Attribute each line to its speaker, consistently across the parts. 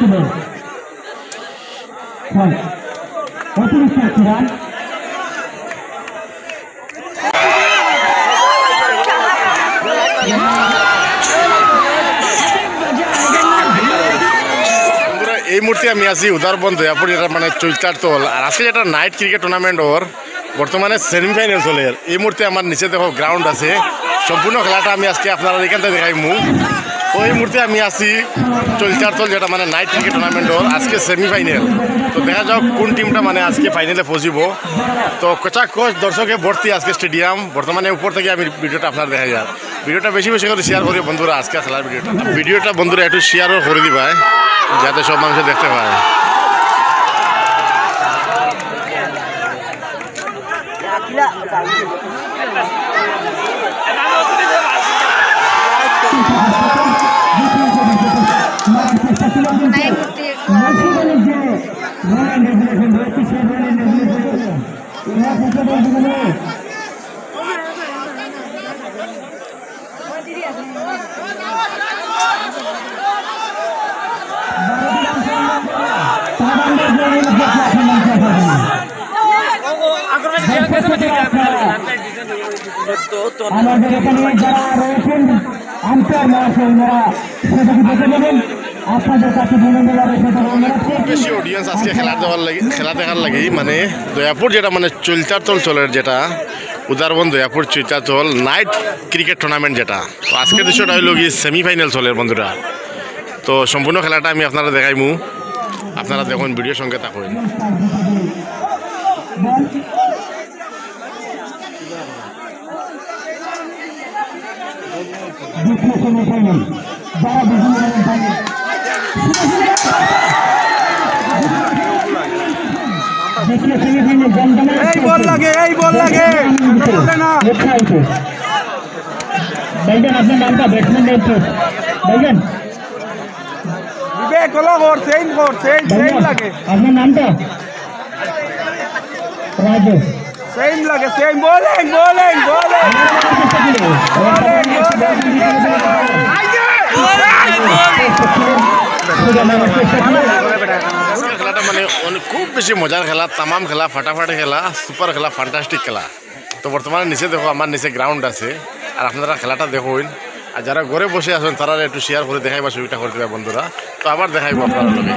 Speaker 1: ছিল অতিরিক্ত একটি রান।
Speaker 2: এই মুহূর্তে আমি আছি উদারবন দয়াপুর, যেটা মানে চৈতার তোল। আর আজকে যেটা নাইট ক্রিকেট টুর্নামেন্ট ওর বর্তমানে সেমিফাইনাল চলে। এই মুহূর্তে আমার নিচে দেখো গ্রাউন্ড আছে, সম্পূর্ণ খেলাটা আমি আজকে আপনারা এখান থেকে দেখাইমু। তো এই মুহূর্তে আমি আছি চৈতার তোল, যেটা মানে নাইট ক্রিকেট টুর্নামেন্ট ওর আজকে সেমিফাইনাল। তো দেখা যাক কোন টিমটা মানে আজকে ফাইনালে পৌঁছিব। তো কোচা কোচ দর্শকে ভর্তি আজকে স্টেডিয়াম। বর্তমানে উপর থেকে আমি ভিডিওটা আপনার দেখা যায়। ভিডিওটা বেশি বেশি করে শেয়ার করি বন্ধুরা, আজকে খেলার ভিডিওটা বন্ধুরা একটু শেয়ারও করে দিবা, যাতে সব মানুষ দেখতে পায়।
Speaker 1: আমাদের এখানে যারা রয়েছেন আম্পায়ার মহাশয়, ওনারা সেটাকে দেখে নেবেন। আপনাদের কাছে
Speaker 2: খুব বেশি অডিয়েন্স আজকে খেলা দেখার লাগে। মানে দয়াপুর যেটা মানে চৈতার তোল চলের, যেটা উদারবন দয়াপুর চৈতার তোল নাইট ক্রিকেট টুর্নামেন্ট, যেটা তো আজকের দৃশ্যটা হইল কি সেমিফাইনাল চলের বন্ধুরা। তো সম্পূর্ণ খেলাটা আমি আপনারা দেখাইমু, আপনারা দেখুন ভিডিওর সঙ্গে থাকুন।
Speaker 3: এই বল লাগে
Speaker 1: আপনার নামটা ব্যাটসম্যান বলবেন?
Speaker 3: বিবেক হলো সেম লাগে।
Speaker 1: আপনার নামটা রাজু।
Speaker 3: সেম লাগে, সেম বোলিং
Speaker 2: খেলাটা মানে খুব বেশি মজার খেলা, তামাম খেলা, ফাটাফাটি খেলা, সুপার খেলা, ফ্যান্টাস্টিক খেলা। তো বর্তমানে নিচে দেখো, আমার নিচে গ্রাউন্ড আছে, আর আপনারা খেলাটা দেখুন। আর যারা ঘরে বসে আছেন তারা একটু শেয়ার করে দেখাইবা, সুবিধা করে দেবে বন্ধুরা। তো আবার দেখাইবো আপনারা লোকে।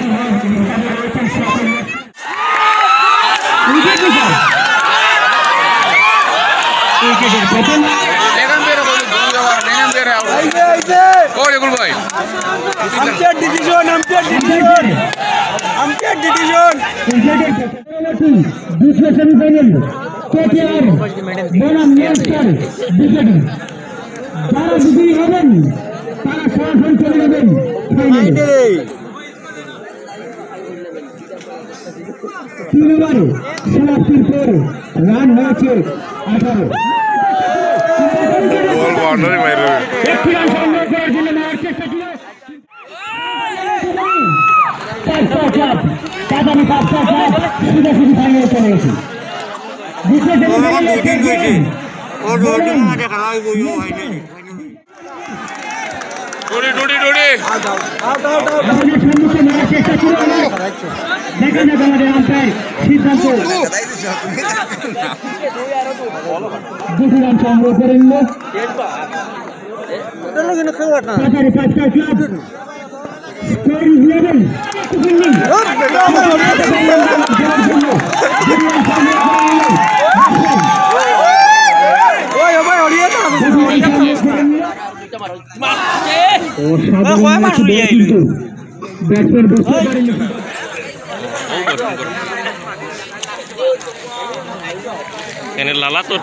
Speaker 1: दूसरे सेमीफाइनल KKR বনাম ন্যাশনাল বিজেডি যারা বিজয়ী হবেন তারা সরাসরি চলে যাবেন ফাইনালে। 3 ওভারে সমাপ্তির পর রান হয়েছে 18। একটি রান সংগ্রহ করার জন্য নেওয়ার চেষ্টা ছিল কাদানি পাঁচটা ক্লাব সোজাসুজি ফাইনালে চলে গেছে। সম্মুখে নেওয়ার চেষ্টা ছিল, দেখে যাক আমাদের আম্পায়ার সিদ্ধান্ত। 2 রান সংগ্রহ করে নিল পাঁচটা ক্লাব। স্কোর ইজ 11 ব্যাটসম্যান বুঝতে পারেনি।
Speaker 2: লালা তোর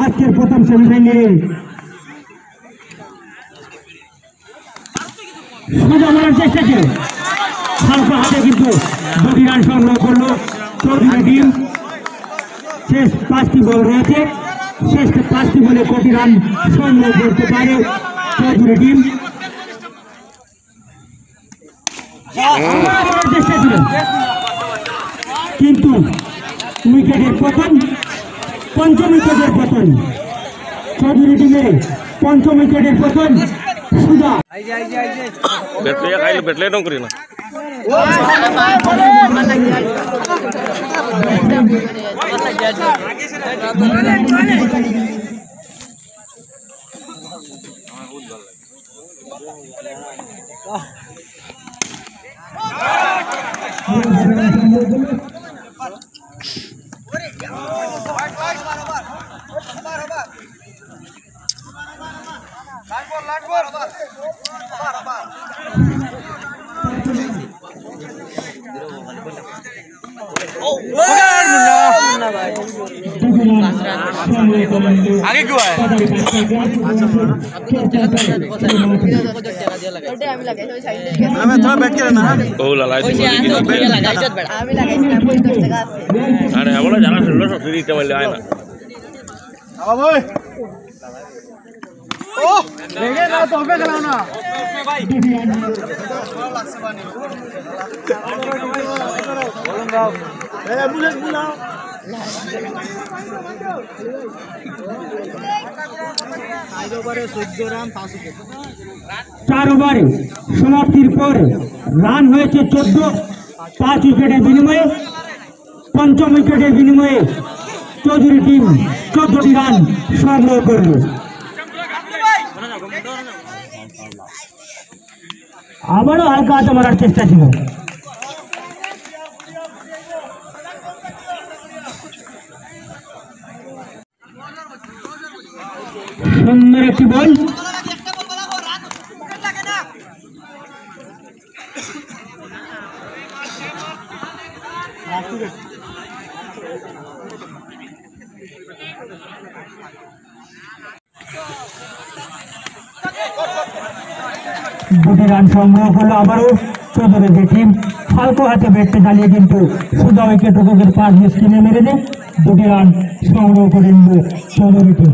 Speaker 1: আজকের প্রথম সেমিফাইনালে সোজা মারার চেষ্টা ছিল, হালকা হাতে কিন্তু 2 রান সংগ্রহ করলো চৌধুরী টিম। শেষ 5টি বল রয়েছে, শেষ 5টি বলে কোটি রান সংগ্রহ করতে পারে চৌধুরী টিম। চেষ্টা ছিল কিন্তু উইকেটের পতন, 5ম উইকেটের পতন চৌধুরী টিমের। পঞ্চম উইকেটের প্রথম সুজা
Speaker 4: বেটলে ডং করি না
Speaker 1: আগে কি হয়
Speaker 4: কৌলা লাই আরে আমরা জানা ছিল সব ফ্রিতে মারলে আয় না
Speaker 1: চার ওভারে সমাপ্তির পর রান হয়েছে 14, 5 উইকেটের বিনিময়ে। পঞ্চম উইকেটের বিনিময়ে চৌধুরী টিম 14টি রান সংগ্রহ করল। আবারও হালকা হাতে মারার চেষ্টা ছিল। সুন্দর একটি বল, দুটি রান সংগ্রহ করলো আবারও চৌধুরী টিম। হালকা হাতে ব্যাটটা চালিয়ে কিন্তু সুদা উইকেট পাঁচ স্কিমে মেরে দেয়, দুটি রান সংগ্রহ করে নিল চৌধুরী টিম।